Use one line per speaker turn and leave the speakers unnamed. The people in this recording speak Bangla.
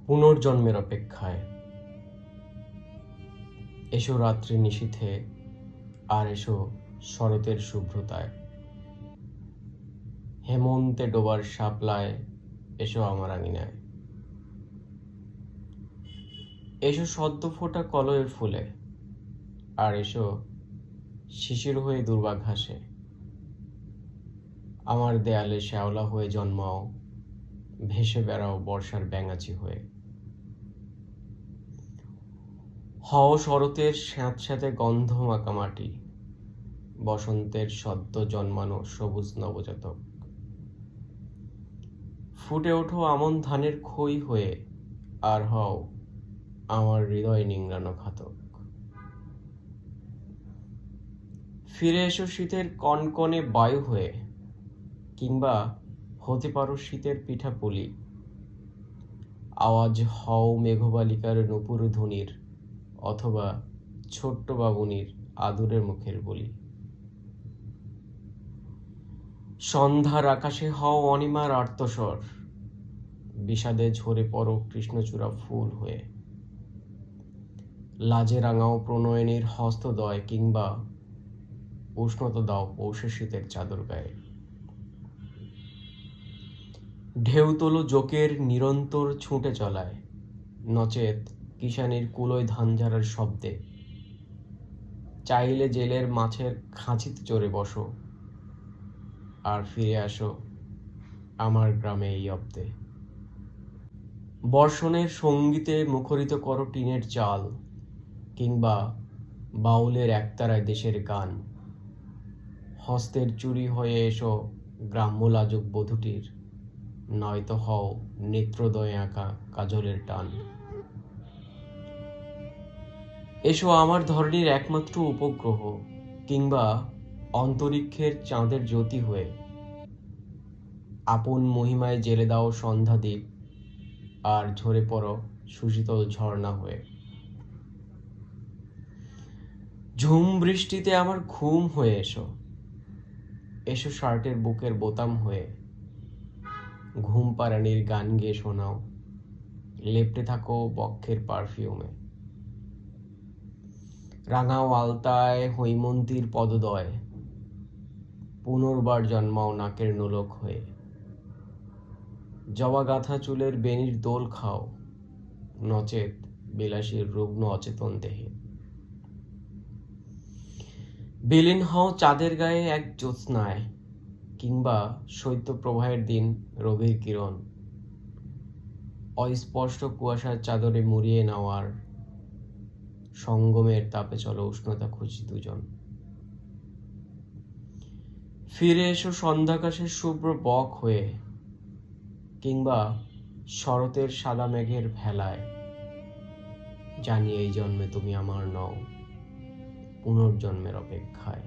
পুনর্জন্মের অপেক্ষায়। এসো রাত্রি নিশীথে, আর এসো শরতের শুভ্রতায়, হেমন্তে ডোবার শাপলায় এসো আমার আঙিনায়। এসো সদ্য ফোটা কলয়ের ফুলে, আর এসো শিশির হয়ে দুর্বাঘাসে, আমার দেয়ালে শ্যাওলা হয়ে জন্মাও, ভেসে বেড়াও বর্ষার ব্যাঙাচি হয়ে। হও শরতের স্যাঁতস্যাঁতে গন্ধ মাখা মাটি, বসন্তের সদ্য জন্মানো সবুজ নবজাতক। ফুটে ওঠো আমন ধানের খই হয়ে, আর হও আমার হৃদয় নিংড়ানো ঘাতক। ফিরে এসো শীতের কনকনে বায়ু হয়ে, কিংবা হতে পারো শীতের পিঠা পুলি। আওয়াজ হও মেঘবালিকার নূপুর ধ্বনির, অথবা ছোট্ট বাবুনির আদুরের মুখের বলি। সন্ধ্যার আকাশে হও অনিমার আর্তস্বর, বিষাদে ঝরে পড়ো কৃষ্ণচূড়া ফুল হয়ে। লাজে রাঙাও প্রণয়নীর হস্তদয়, কিংবা উষ্ণতা দাও পৌষে শীতের চাদর গায়ে। ঢেউ তোলো জোকের নিরন্তর ছুটে চলায়, নচেত কিষানির কুলোয় ধান ঝাড়ার শব্দে। চাইলে জেলের মাছের খাঁচিতে চড়ে বসো, আর ফিরে আসো আমার গ্রামে এই অব্দে। বর্ষণের সঙ্গীতে মুখরিত করো টিনের চাল, কিংবা বাউলের একতারায় দেশের গান। হস্তের চুরি হয়ে এসো গ্রাম্য লাজুক বধূটির, নয়তো হও নেত্রদয়ে আঁকা কাজলের টান। এসো আমার ধরনীর একমাত্র উপগ্রহ, কিংবা অন্তরিক্ষের চাঁদের জ্যোতি হয়ে। আপন মহিমায় জেলে দাও সন্ধ্যা দ্বীপ, আর ঝরে পড়ো সুশীতল ঝর্ণা হয়ে। ঝুম বৃষ্টিতে আমার ঘুম হয়ে এসো, এসো শার্টের বুকের বোতাম হয়ে। ঘুম পাড়ানির গান গেয়ে শোনাও, লেপ্টে থাকো বক্ষের পারফিউমে। রাঙাও আলতায় হৈমন্তীর পদদয়, পুনর্বার জন্মাও নাকের নোলক হয়ে। জবা গাঁথা চুলের বেনির দোল খাও, নচেত বিলাসীর রুগ্ন অচেতন দেহে। বিলীন হও চাঁদের গায়ে এক জ্যোৎস্নায়, কিংবা শৈত্যপ্রবাহের দিন রবির কিরণ। অস্পষ্ট কুয়াশার চাদরে মুড়িয়ে নেওয়ার সঙ্গমের তাপে চলো উষ্ণতা খুঁজি দুজন। ফিরে এসো সন্ধ্যাকাশের শুভ্র বক হয়ে, কিংবা শরতের সাদা মেঘের ভেলায়। জানি এই জন্মে তুমি আমার নও, পুনর্জন্মের অপেক্ষায়।